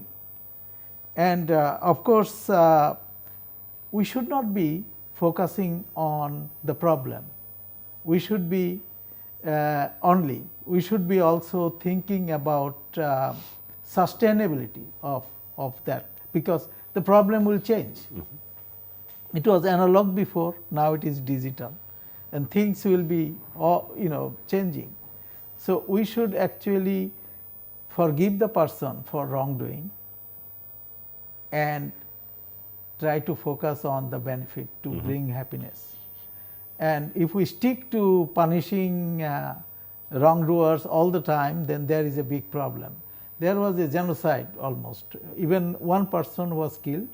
And of course, we should not be focusing on the problem. We should be we should be also thinking about sustainability of that, because the problem will change. It was analog before, now it is digital, and things will be changing. So we should actually forgive the person for wrongdoing and try to focus on the benefit to bring happiness. And if we stick to punishing wrongdoers all the time, then there is a big problem. There was a genocide almost. Even one person was killed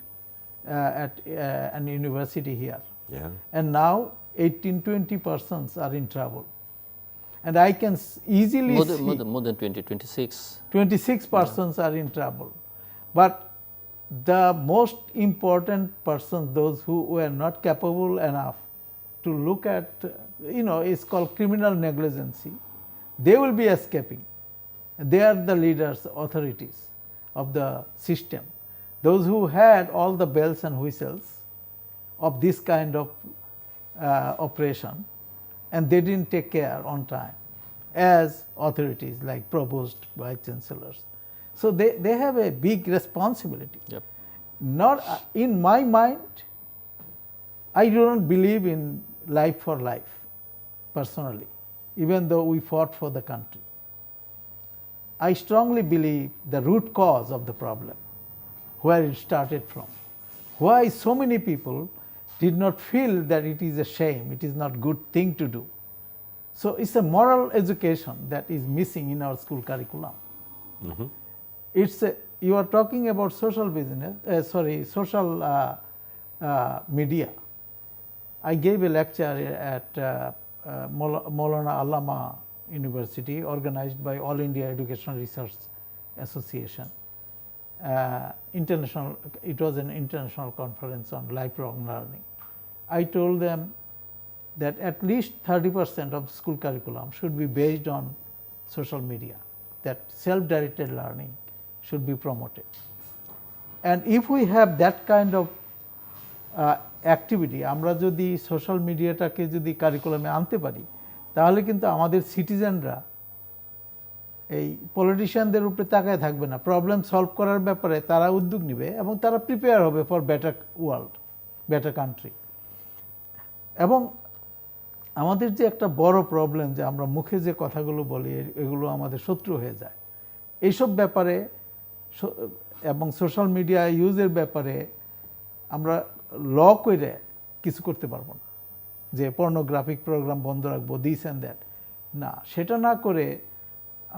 at an university here. Yeah. And now 18-20 persons are in trouble. And I can easily see more than 20, 26. 26 persons are in trouble. But the most important persons, those who were not capable enough to look at, it's called criminal negligence, they will be escaping. They are the leaders, authorities of the system. Those who had all the bells and whistles of this kind of operation, and they didn't take care on time, as authorities like provost, vice chancellors. So they have a big responsibility. Yep. Not in my mind, I do not believe in life for life, personally, even though we fought for the country. I strongly believe the root cause of the problem, where it started from. Why so many people did not feel that it is a shame, it is not good thing to do. So it's a moral education that is missing in our school curriculum. You are talking about social business, social media. I gave a lecture at Maulana Allama University, organized by All India Educational Research Association. It was an international conference on lifelong learning. I told them that at least 30% of school curriculum should be based on social media, that self-directed learning should be promoted. And if we have that kind of activity, আমরা যদি social মিডিয়াটাকে যদি কারিকুলামে আনতে পারি, তাহলে কিন্তু আমাদের সিটিজেনরা এই পলিটিশিয়ানদের উপরে তাকায় থাকবে না, প্রবলেম সলভ করার ব্যাপারে তারা উদ্যোগ নেবে এবং তারা প্রিপেয়ার হবে for better world, better country. এবং আমাদের যে একটা বড় প্রবলেম, যে আমরা মুখে যে কথাগুলো বলি এগুলো আমাদের শত্রু হয়ে যায়, এইসব ব্যাপারে এবং সোশ্যাল মিডিয়া ইউজের ব্যাপারে আমরা ল করে কিছু করতে পারবো না, যে পর্নোগ্রাফিক প্রোগ্রাম বন্ধ রাখবো, দিস অ্যান্ড দ্যাট। না, সেটা না করে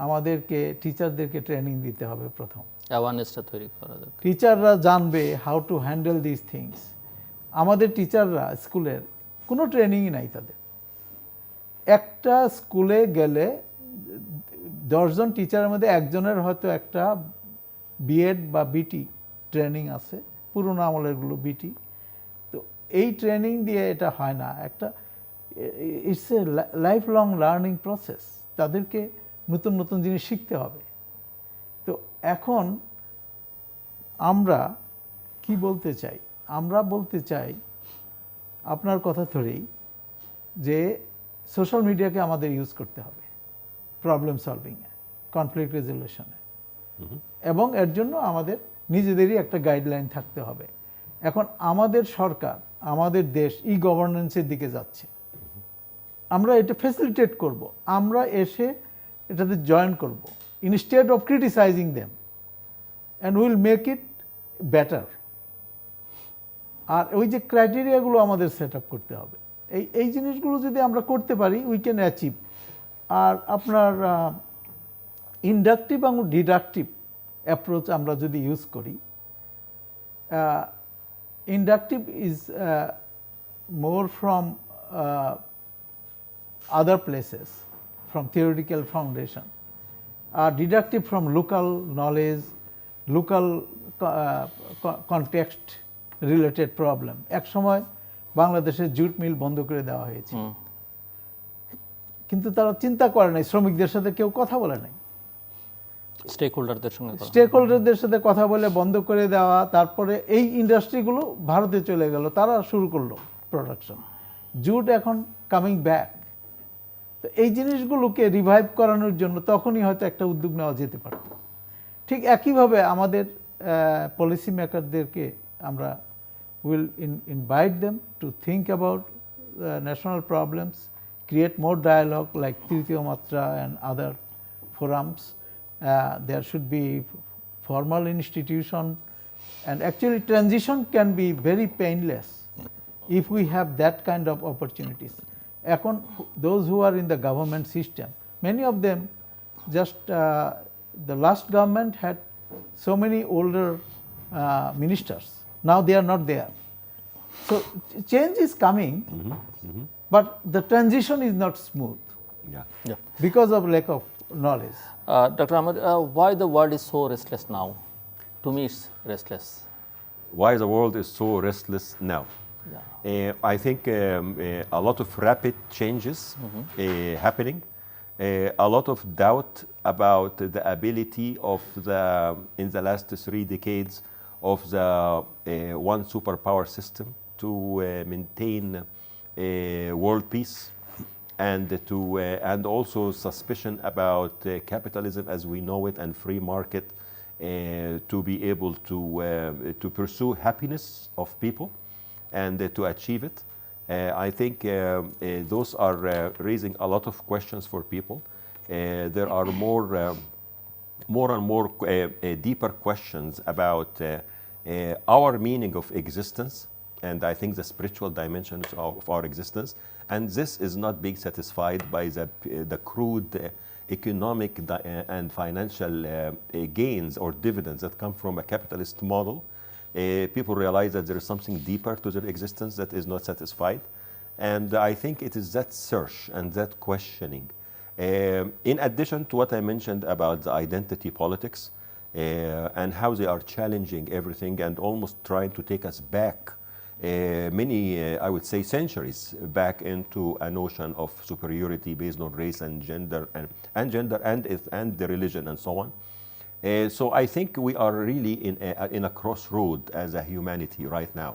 আমাদেরকে টিচারদেরকে ট্রেনিং দিতে হবে প্রথম, অ্যাওয়ারনেসটা তৈরি করা দরকার। টিচাররা জানবে how to handle this things. আমাদের টিচাররা স্কুলের কোনো ট্রেনিংই নাই তাদের। একটা স্কুলে গেলে 10 জন টিচারের মধ্যে একজনের হয়তো একটা বিএড বা বিটি ট্রেনিং আছে, পুরোনো আমলেরগুলো বিটি। তো এই ট্রেনিং দিয়ে এটা হয় না, একটা it's a life long learning process. তাদেরকে নতুন নতুন জিনিস শিখতে হবে। তো এখন আমরা কি বলতে চাই? আমরা বলতে চাই আপনার কথা ধরেই যে সোশ্যাল মিডিয়াকে আমাদের ইউজ করতে হবে প্রবলেম সলভিংয়ে, কনফ্লিক্ট রেজলিউশনে, এবং এর জন্য আমাদের নিজেদেরই একটা গাইডলাইন থাকতে হবে। এখন আমাদের সরকার, আমাদের দেশ ই গভর্নেন্সের দিকে যাচ্ছে, আমরা এটা ফ্যাসিলিটেট করব, আমরা এসে এটাতে জয়েন করব, instead of criticizing them, and will make it better. আর ওই যে ক্রাইটেরিয়াগুলো আমাদের সেট আপ করতে হবে, এই জিনিসগুলো যদি আমরা করতে পারি, উই ক্যান অ্যাচিভ। আর আপনার ইন্ডাকটিভ এবং ডিডাকটিভ অ্যাপ্রোচ আমরা যদি ইউজ করি, inductive is more from other places from theoretical foundation are deducted from local knowledge, local context related problem. এক সময় বাংলাদেশের জুট মিল বন্ধ করে দেওয়া হয়েছে, কিন্তু তারা চিন্তা করে নাই, শ্রমিকদের সাথে কেউ কথা বলে নাই, স্টেক হোল্ডারদের সাথে কথা বলে বন্ধ করে দেওয়া। তারপরে এই ইন্ডাস্ট্রিগুলো ভারতে চলে গেল, তারা শুরু করলো প্রোডাকশন। জুট এখন কামিং ব্যাক। তো এই জিনিসগুলোকে রিভাইভ করানোর জন্য তখনই হয়তো একটা উদ্যোগ নেওয়া যেতে পারত। ঠিক একইভাবে আমাদের পলিসি মেকারদেরকে আমরা will invite them to think about national problems, create more dialogue like Tritiyo Matra and other forums. There should be formal institution, and actually transition can be very painless if we have that kind of opportunities. এখন those who are in the government system, many of them just the last government had so many older ministers. Now they are not there. So change is coming, but the transition is not smooth because of lack of knowledge. Dr. Amr, why the world is so restless now? To me, it's restless. Why the world is so restless now? I think a lot of rapid changes happening, a lot of doubt about the ability of in the last 3 decades of the one superpower system to maintain world peace, and also suspicion about capitalism as we know it and free market to be able to pursue happiness of people and to achieve it. I think those are raising a lot of questions for people. There are more and more deeper questions about our meaning of existence, and I think the spiritual dimensions of our existence. And this is not being satisfied by the crude economic and financial gains or dividends that come from a capitalist model. People realize that there is something deeper to their existence that is not satisfied. And I think it is that search and that questioning. In addition to what I mentioned about the identity politics and how they are challenging everything and almost trying to take us back many, I would say, centuries back into a notion of superiority based on race and gender and the religion and so on. So I think we are really in a crossroad as a humanity right now.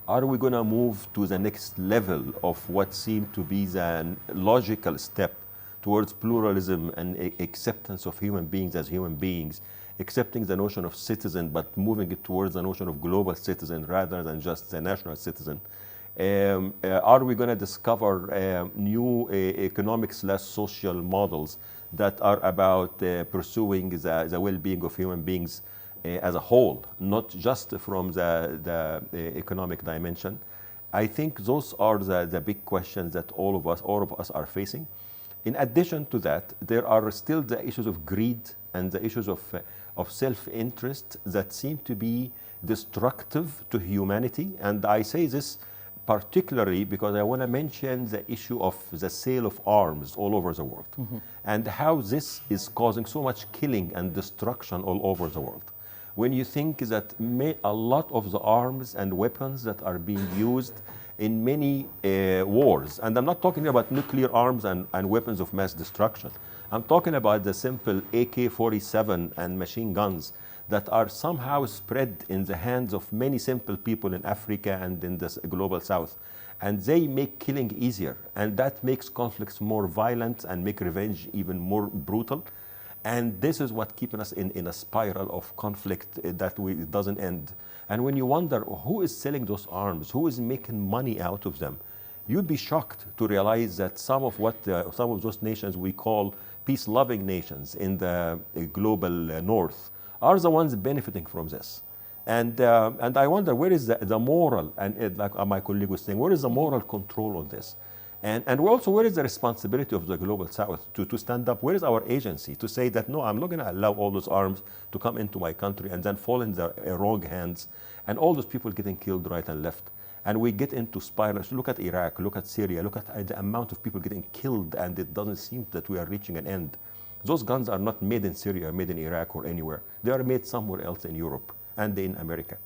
Are we going to move to the next level of what seemed to be the logical step towards pluralism and acceptance of human beings as human beings, accepting the notion of citizen but moving it towards the notion of global citizen rather than just a national citizen? Are we going to discover new economic/social models that are about pursuing the well-being of human beings as a whole, not just from the economic dimension? I think those are the big questions that all of us are facing. In addition to that, there are still the issues of greed and the issues of self-interest that seem to be destructive to humanity. And I say this particularly because I want to mention the issue of the sale of arms all over the world and how this is causing so much killing and destruction all over the world. When you think that a lot of the arms and weapons that are being used in many wars, and I'm not talking about nuclear arms and weapons of mass destruction. I'm talking about the simple AK-47 and machine guns that are somehow spread in the hands of many simple people in Africa and in the global south. And they make killing easier, and that makes conflicts more violent and make revenge even more brutal. And this is what keeping us in a spiral of conflict that it doesn't end. And when you wonder who is selling those arms, who is making money out of them, you'd be shocked to realize that some of those nations we call peace-loving nations in the global north are the ones benefiting from this. And I wonder where is the moral, and like my colleague was saying, where is the moral control on this? And also, where is the responsibility of the global south to stand up? Where is our agency to say that, no, I'm not going to allow all those arms to come into my country and then fall in the wrong hands and all those people getting killed right and left? And we get into spirals. Look at Iraq, look at Syria, look at the amount of people getting killed, and it doesn't seem that we are reaching an end. Those guns are not made in Syria, made in Iraq or anywhere. They are made somewhere else in Europe and in America.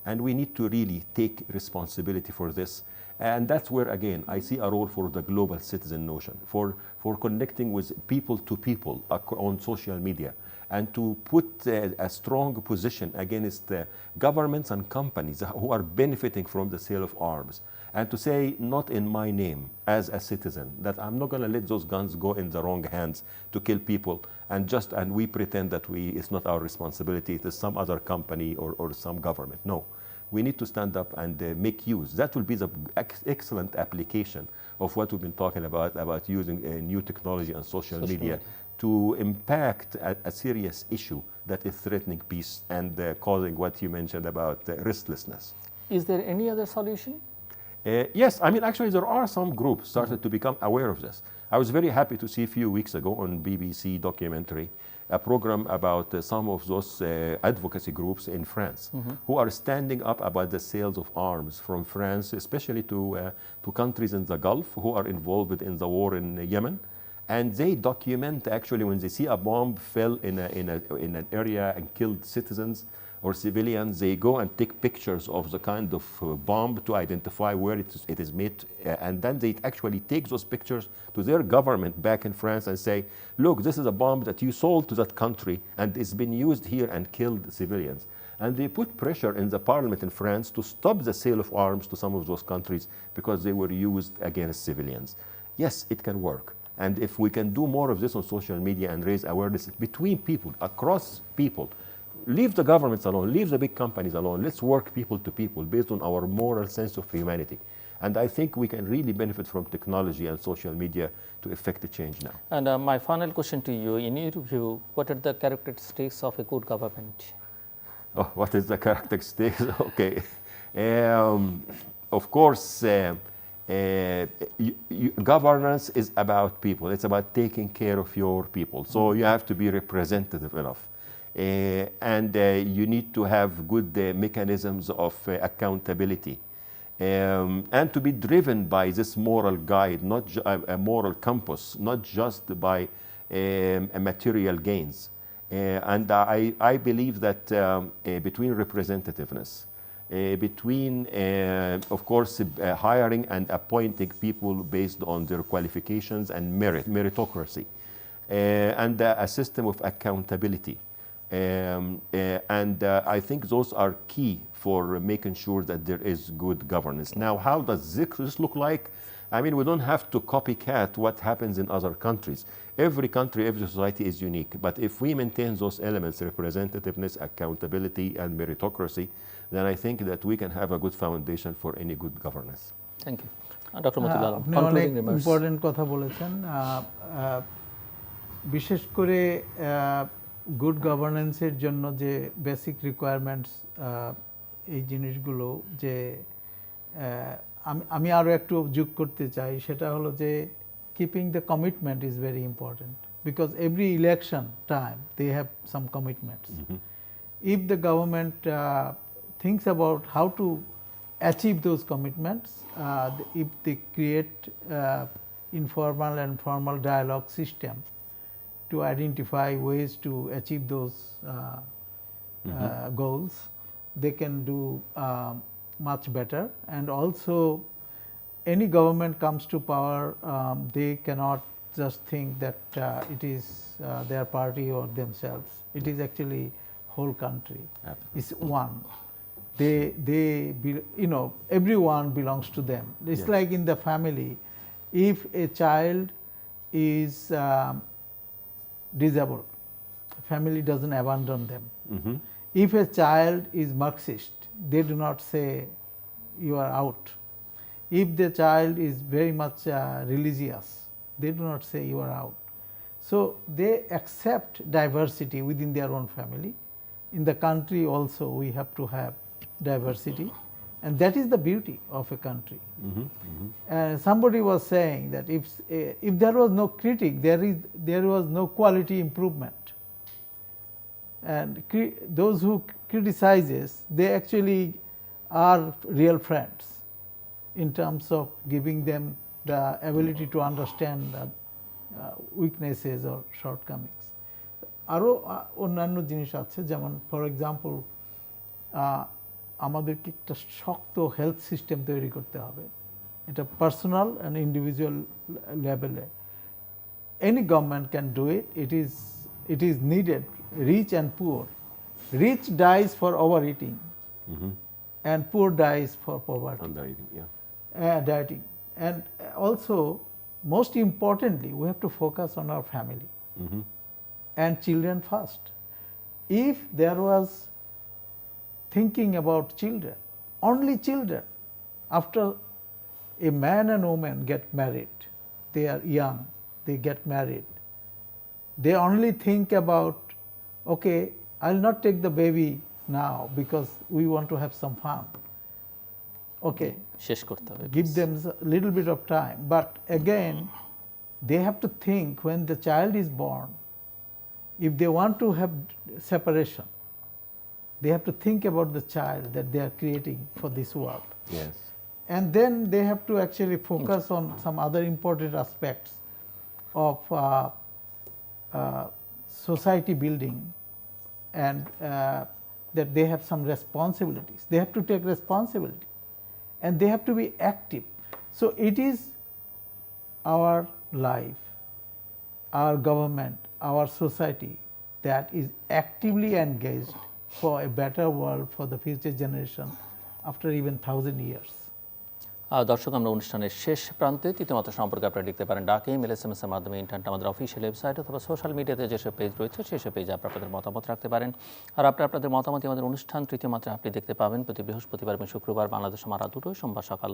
And we need to really take responsibility for this. And that's where, again, I see a role for the global citizen notion, for connecting with people to people on social media, and to put a strong position against governments and companies who are benefiting from the sale of arms, and to say, not in my name as a citizen, that I'm not going to let those guns go in the wrong hands to kill people, and we pretend that it's not our responsibility, it is some other company or some government. No, we need to stand up and make use. That will be the excellent application of what we've been talking about using new technology and social media to impact a serious issue that is threatening peace and causing what you mentioned about restlessness. Is there any other solution? Yes, I mean, actually, there are some groups started to become aware of this. I was very happy to see a few weeks ago on BBC documentary a program about some of those advocacy groups in France who are standing up about the sales of arms from France, especially to countries in the Gulf who are involved in the war in Yemen. And they document actually when they see a bomb fell in an area and killed citizens or civilians, they go and take pictures of the kind of bomb to identify where it is made, and then they actually take those pictures to their government back in France and say, look, this is a bomb that you sold to that country and it's been used here and killed civilians. And they put pressure in the parliament in France to stop the sale of arms to some of those countries because they were used against civilians. Yes, it can work. And if we can do more of this on social media and raise awareness between people, across people, leave the governments alone, leave the big companies alone. Let's work people to people based on our moral sense of humanity. And I think we can really benefit from technology and social media to effect a change now. And my final question to you, in your view, what are the characteristics of a good government? Oh, what is the characteristics? Okay. Of course, governance is about people. It's about taking care of your people. So you have to be representative enough. And you need to have good mechanisms of accountability, and to be driven by this moral guide, not a moral compass, not just by material gains. And I believe that between representativeness, between, of course, hiring and appointing people based on their qualifications and meritocracy, and a system of accountability. And I think those are key for making sure that there is good governance. Now, how does this look like? I mean, we don't have to copycat what happens in other countries. Every country, every society is unique. But if we maintain those elements, representativeness, accountability, and meritocracy, then I think that we can have a good foundation for any good governance. Thank you. Dr. Matiul, আপনি অনেক important কথা বলেছেন। বিশেষ করে good গভর্নেন্সের জন্য যে basic requirements, এই জিনিসগুলো যে আমি আরও একটু যোগ করতে চাই, সেটা হলো যে keeping the commitment is very important, because every election time they have some commitments. If the government thinks about how to achieve those commitments, if they create informal and formal dialogue system to identify ways to achieve those goals, they can do much better. And also, any government comes to power, they cannot just think that it is their party or themselves. It is actually whole country. It's one. Everyone belongs to them. It's like in the family, if a child is disabled, family doesn't abandon them. If a child is Marxist, they do not say you are out. If the child is very much religious, they do not say you are out. So they accept diversity within their own family. In the country also we have to have diversity, and that is the beauty of a country. Somebody was saying that if there was no critic, there was no quality improvement. And those who criticizes, they actually are real friends. in terms of giving them the ability to understand the weaknesses or shortcomings. আরও অন্যান্য জিনিস আছে, যেমন for example আমাদেরকে একটা শক্ত health system তৈরি করতে হবে, এটা পার্সোনাল অ্যান্ড ইন্ডিভিজুয়াল লেভেলে। Any government can do it. It is needed, rich and poor. Rich dies for overeating, and poor dies for poverty. Undereating, yeah. Dieting. And also, most importantly, we have to focus on our family and children first. If there was thinking about children, only children, after a man and woman get married, they are young, they get married, they only think about, okay, I'll not take the baby now because we want to have some fun. Okay, শেষ করতে হবে। give them a little bit of time, but again they have to think when the child is born, if they want to have separation, they have to think about the child that they are creating for this world. Yes. And then they have to actually focus on some other important aspects of society building, and that they have some responsibilities. They have to take responsibility, and they have to be active. So it is our life, our government, our society that is actively engaged for a better world for the future generation after even 1,000 years. দর্শক, আমরা অনুষ্ঠানের শেষ প্রান্তে তৃতীয় মাত্রা সম্পর্কে আপনারা লিখতে পারেন ডাকে, ইমেল, SMS এর মাধ্যমে, ইন্টারনেট, আমাদের অফিসিয়াল ওয়েবসাইট অথবা সোশ্যাল মিডিয়াতে যেসব পেজ রয়েছে সেসব পেজে আপনাদের মতামত রাখতে পারেন। আর আপনাদের মতামত আমাদের অনুষ্ঠান তৃতীয় মাত্রা আপনি দেখতে পাবেন প্রতি বৃহস্পতিবার এবং শুক্রবার বাংলাদেশ সময় রাত 2টায়, সোমবার সকাল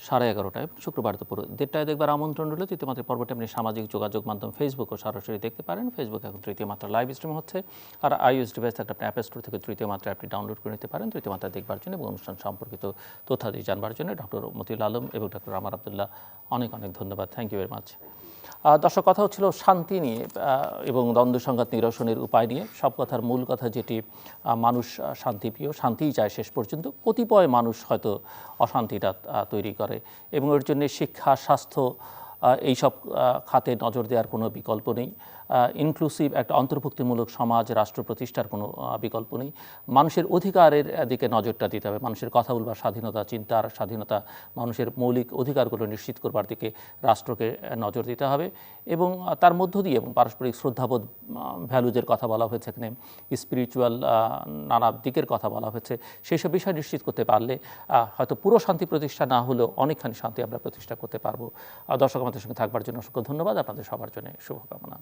11:30টায়, শুক্রবার দুপুর 1:30টায় দেখবার আমন্ত্রণ রইল। তৃতীয় মাত্রার পর্বটি আপনি সামাজিক যোগাযোগ মাধ্যম ফেসবুক ও সরাসরি দেখতে পারেন। ফেসবুক এখন তৃতীয় মাত্রা লাইভ স্ট্রিম হচ্ছে, আর iOS ডিভাইস থাকলে আপনি অ্যাপ স্টোর থেকে তৃতীয় মাত্রা অ্যাপটি ডাউনলোড করে নিতে পারেন তৃতীয় মাত্রা দেখবার জন্য এবং অনুষ্ঠান সম্পর্কিত তথ্যাদি জানবার জন্য। ডক্টর মতিউল আলম এবং ডক্টর আমর আবদুল্লাহ, অনেক অনেক ধন্যবাদ। Thank you very much. দর্শক, কথা হচ্ছিল শান্তি নিয়ে এবং দ্বন্দ্ব সংঘাত নিরসনের উপায় নিয়ে। সব কথার মূল কথা যেটি, মানুষ শান্তিপ্রিয়, শান্তিই চায় শেষ পর্যন্ত। কতিপয় মানুষ হয়তো অশান্তিটা তৈরি করে এবং এর জন্য শিক্ষা, স্বাস্থ্য, এইসব খাতে নজর দেওয়ার কোনো বিকল্প নেই। ইনক্লুসিভ একটা অন্তর্ভুক্তিমূলক সমাজ, রাষ্ট্র প্রতিষ্ঠার কোনো বিকল্প নেই। মানুষের অধিকারের দিকে নজরটা দিতে হবে। মানুষের কথা বলবার স্বাধীনতা, চিন্তার স্বাধীনতা, মানুষের মৌলিক অধিকারগুলো নিশ্চিত করবার দিকে রাষ্ট্রকে নজর দিতে হবে এবং তার মধ্য দিয়ে এবং পারস্পরিক শ্রদ্ধাবোধ, ভ্যালুজের কথা বলা হয়েছে এখানে, স্পিরিচুয়াল নানা দিকের কথা বলা হয়েছে, সেই সব বিষয় নিশ্চিত করতে পারলে হয়তো পুরো শান্তি প্রতিষ্ঠা না হলেও অনেকখানি শান্তি আমরা প্রতিষ্ঠা করতে পারবো। দর্শক, আমাদের সঙ্গে থাকবার জন্য অসংখ্য ধন্যবাদ। আপনাদের সবার জন্য শুভকামনা।